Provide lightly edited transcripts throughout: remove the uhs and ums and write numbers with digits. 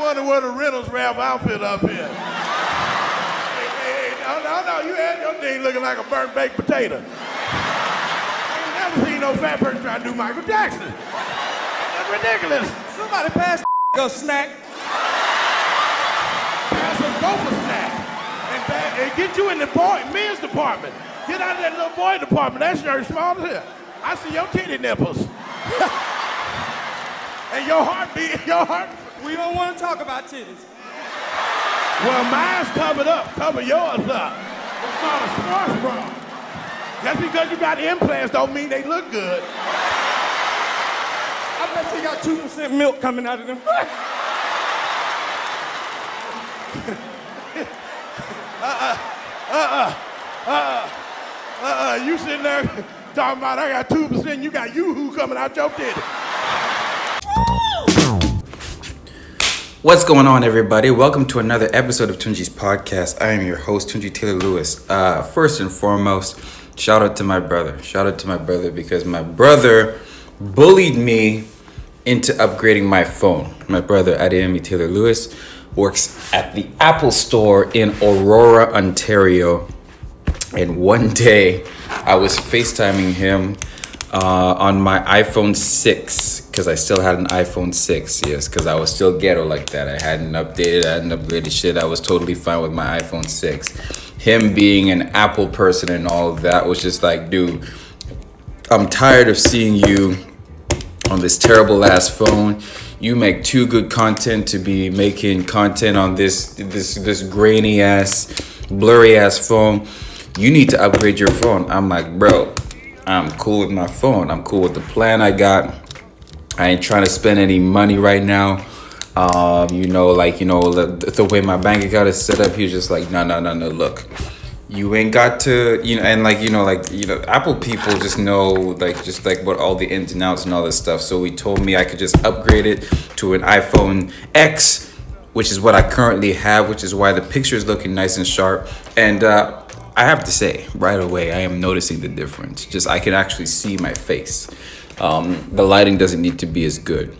wonder what a Reynolds Wrap outfit up here. Hey, no, you had your thing looking like a burnt baked potato. I ain't never seen no fat person try to do Michael Jackson. That's ridiculous. Somebody pass a snack. Pass us both a snack. And get you in the men's department. Get out of that little boy department. That shirt small as hell. I see your titty nipples. And your heartbeat, We don't want to talk about titties. Well, mine's covered up. Cover yours up. It's called a sports bra. Just because you got implants don't mean they look good. I bet you got 2% milk coming out of them. You sitting there talking about I got 2%, you got yoo-hoo coming out your titty. What's going on, everybody? Welcome to another episode of Tunji's podcast. I am your host, Tunji Taylor Lewis. First and foremost, shout out to my brother. Shout out to my brother because my brother bullied me into upgrading my phone. My brother, Adeyemi Taylor Lewis, works at the Apple store in Aurora, Ontario. And one day, I was FaceTiming him on my iPhone 6, because I still had an iPhone 6, yes, because I was still ghetto like that. I hadn't upgraded shit. I was totally fine with my iPhone 6. Him being an Apple person and all of that was just like, dude, I'm tired of seeing you on this terrible ass phone. You make too good content to be making content on this grainy ass, blurry ass phone. You need to upgrade your phone. I'm like, bro, I'm cool with my phone. I'm cool with the plan I got. I ain't trying to spend any money right now. The way my bank account is set up, he's just like, no, look. You ain't got to, Apple people just know, what all the ins and outs and all this stuff. So he told me I could just upgrade it to an iPhone X, which is what I currently have, which is why the picture is looking nice and sharp. And I have to say, right away, I am noticing the difference. Just I can actually see my face. The lighting doesn't need to be as good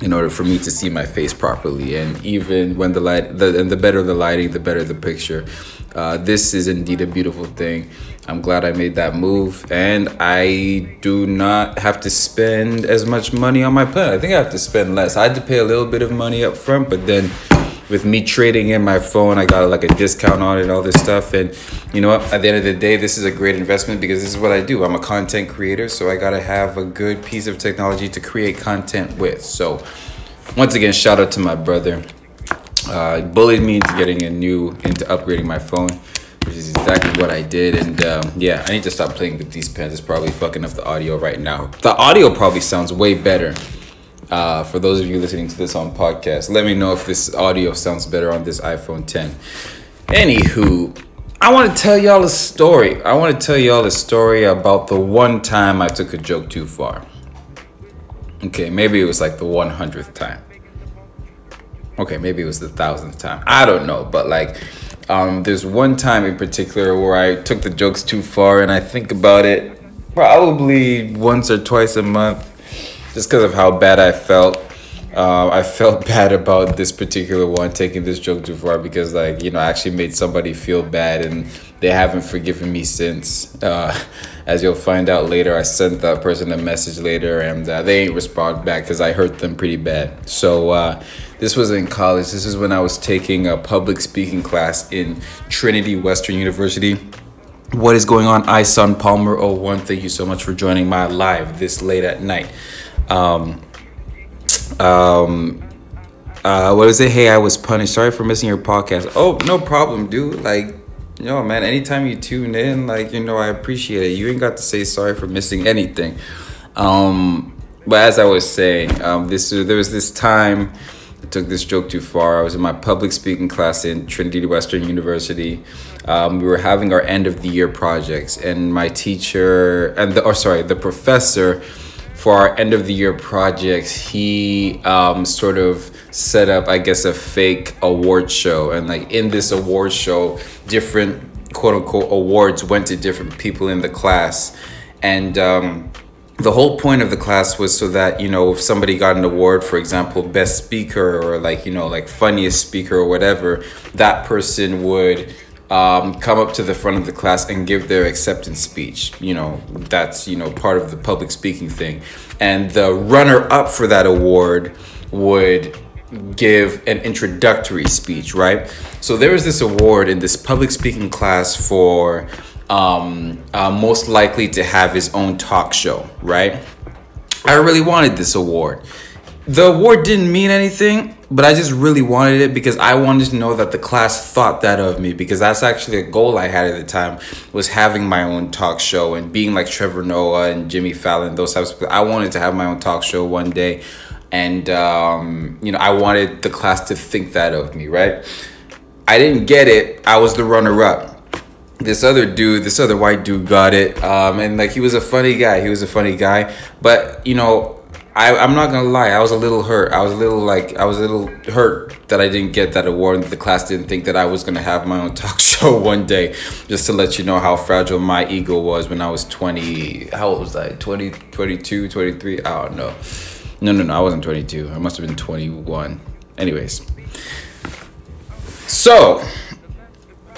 in order for me to see my face properly. And even when the better the lighting, the better the picture. This is indeed a beautiful thing. I'm glad I made that move, and I do not have to spend as much money on my plan. I think I have to spend less. I had to pay a little bit of money up front, but then with me trading in my phone, I got like a discount on it and all this stuff. And you know what? At the end of the day, this is a great investment because this is what I do. I'm a content creator, so I gotta have a good piece of technology to create content with. So once again, shout out to my brother. He bullied me into upgrading my phone, which is exactly what I did. And I need to stop playing with these pens. It's probably fucking up the audio right now. The audio probably sounds way better. For those of you listening to this on podcast, let me know if this audio sounds better on this iPhone 10. Anywho, I want to tell y'all a story. about the one time I took a joke too far. Okay, maybe it was like the 100th time. Okay, maybe it was the 1000th time. I don't know, but there's one time in particular where I took the jokes too far, and I think about it probably once or twice a month. Just because of how bad I felt. I felt bad about this particular one, taking this joke too far, because I actually made somebody feel bad, and they haven't forgiven me since. As you'll find out later, I sent that person a message later, and they ain't respond back because I hurt them pretty bad. So this was in college. This is when I was taking a public speaking class in Trinity Western University. What is going on, Son Palmer 01? Thank you so much for joining my live this late at night. What is it? Hey, I was punished. Sorry for missing your podcast. Oh, no problem, dude. Man, anytime you tune in, I appreciate it. You ain't got to say sorry for missing anything. But as I was saying, there was this time I took this joke too far. I was in my public speaking class in Trinity Western University. We were having our end of the year projects, and my teacher the professor for our end of the year projects, he sort of set up, I guess, a fake award show. And in this award show, different quote unquote awards went to different people in the class. And the whole point of the class was so that, you know, if somebody got an award, for example, best speaker or like, you know, like funniest speaker or whatever, that person would come up to the front of the class and give their acceptance speech. You know, that's, you know, part of the public speaking thing. And the runner up for that award would give an introductory speech, right? So there was this award in this public speaking class for most likely to have his own talk show, right? I really wanted this award. The award didn't mean anything, but I just really wanted it because I wanted to know that the class thought that of me, because that's actually a goal I had at the time, was having my own talk show and being like Trevor Noah and Jimmy Fallon, those types of people. I wanted to have my own talk show one day, and you know, I wanted the class to think that of me, right? I didn't get it. I was the runner-up. This other white dude got it, and like he was a funny guy. But you know, I'm not gonna lie, I was a little hurt. I was a little hurt that I didn't get that award, and the class didn't think that I was gonna have my own talk show one day. Just to let you know how fragile my ego was when I was 20. How old was I? 20, 22, 23? I don't know. No, I wasn't 22. I must have been 21. Anyways, so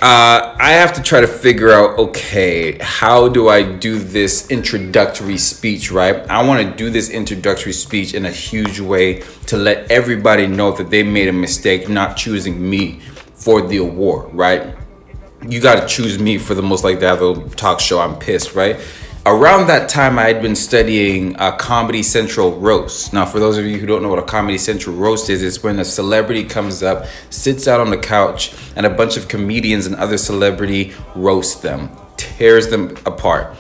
I have to try to figure out, okay, how do I do this introductory speech, right? I want to do this introductory speech in a huge way to let everybody know that they made a mistake not choosing me for the award, right? You got to choose me for the most likely to have a talk show. I'm pissed, right? Around that time, I had been studying Comedy Central roast. Now, for those of you who don't know what a Comedy Central roast is, it's when a celebrity comes up, sits out on the couch, and a bunch of comedians and other celebrity roast them, tears them apart.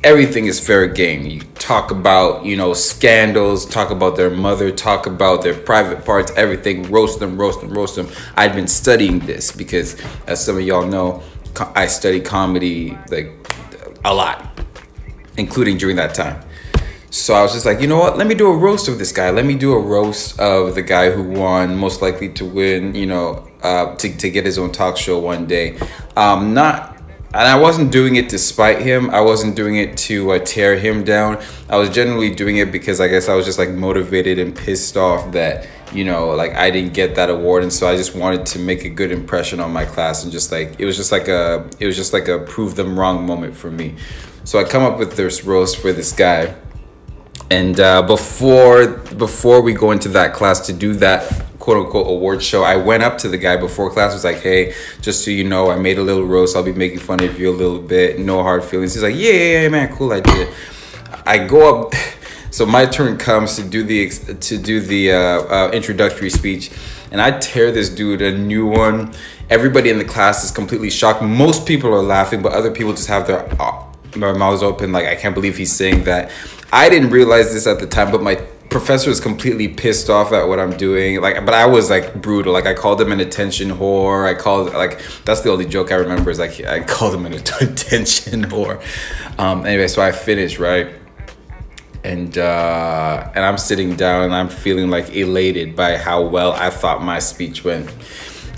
Everything is fair game. You talk about, you know, scandals, talk about their mother, talk about their private parts, everything, roast them. I'd been studying this because, as some of y'all know, I study comedy like a lot, including during that time. So I was just like, you know what, let me do a roast of this guy. Let me do a roast of the guy who won, most likely to win, you know, to get his own talk show one day. And I wasn't doing it to spite him. I wasn't doing it to tear him down. I was generally doing it because I guess I was just like motivated and pissed off that, you know, like I didn't get that award. And so I just wanted to make a good impression on my class, and just like, it was just like a prove them wrong moment for me. So I come up with this roast for this guy. And before we go into that class to do that quote unquote award show, I went up to the guy before class, was like, hey, just so you know, I made a little roast. I'll be making fun of you a little bit. No hard feelings. He's like, yeah, man, cool, I did it. I go up, so my turn comes to do the introductory speech, and I tear this dude a new one. Everybody in the class is completely shocked. Most people are laughing, but other people just have their mouths open like, I can't believe he's saying that. I didn't realize this at the time, but my professor is completely pissed off at what I'm doing. Like, but I was like brutal. Like, I called him an attention whore. I called, like, that's the only joke I remember, is like I called him an attention whore. Anyway, so I finished, right? And I'm sitting down and I'm feeling like elated by how well I thought my speech went.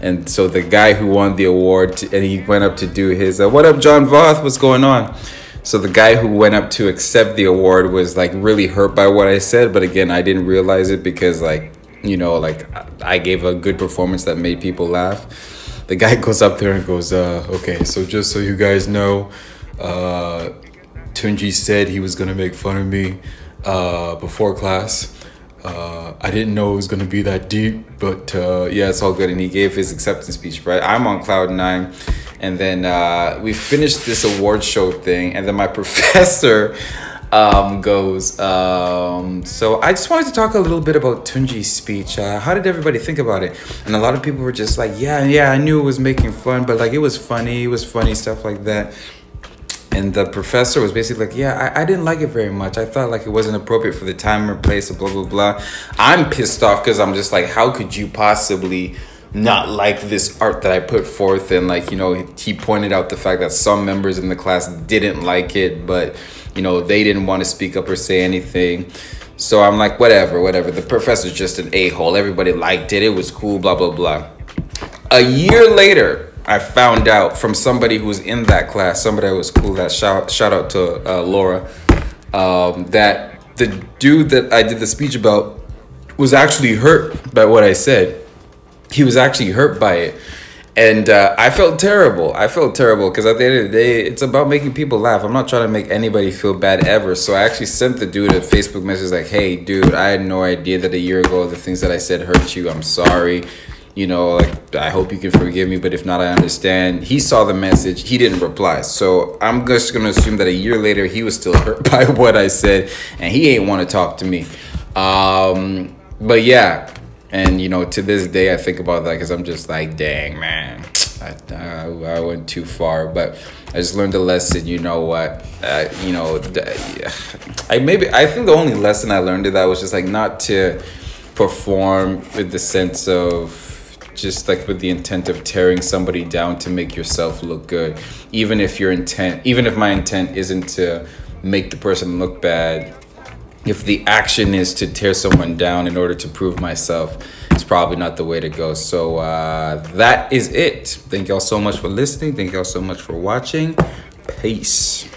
And so the guy who won the award, and he went up to do his, what up, John Voth? What's going on? So the guy who went up to accept the award was like really hurt by what I said. But again, I didn't realize it because, like, you know, like I gave a good performance that made people laugh. The guy goes up there and goes, okay, so just so you guys know, Tunji said he was going to make fun of me before class. I didn't know it was going to be that deep, but yeah, it's all good. And he gave his acceptance speech, right? I'm on cloud 9. And then we finished this award show thing. And then my professor goes, so I just wanted to talk a little bit about Tunji's speech. How did everybody think about it? And a lot of people were just like, yeah, I knew it was making fun, but like it was funny, stuff like that. And the professor was basically like, yeah, I didn't like it very much. I thought like it wasn't appropriate for the time or place, blah, blah, blah. I'm pissed off because I'm just like, how could you possibly not like this art that I put forth? And like, you know, he pointed out the fact that some members in the class didn't like it, but, you know, they didn't want to speak up or say anything. So I'm like, whatever. The professor's just an a-hole. Everybody liked it. It was cool, blah, blah, blah. A year later, I found out from somebody who was in that class, somebody that was cool, that shout out to Laura, that the dude that I did the speech about was actually hurt by what I said. He was actually hurt by it. And I felt terrible. Because at the end of the day, it's about making people laugh. I'm not trying to make anybody feel bad ever. So I actually sent the dude a Facebook message like, hey, dude, I had no idea that a year ago the things that I said hurt you. I'm sorry. You know, like, I hope you can forgive me. But if not, I understand. He saw the message. He didn't reply. So I'm just going to assume that a year later, he was still hurt by what I said. And he ain't want to talk to me. But yeah. And, you know, to this day, I think about that because I'm just like, dang, man, I went too far. But I just learned a lesson. You know what? I think the only lesson I learned of that was just like not to perform with the sense of just like with the intent of tearing somebody down to make yourself look good. Even if my intent isn't to make the person look bad. If the action is to tear someone down in order to prove myself, it's probably not the way to go. So that is it. Thank y'all so much for listening. Thank y'all so much for watching. Peace.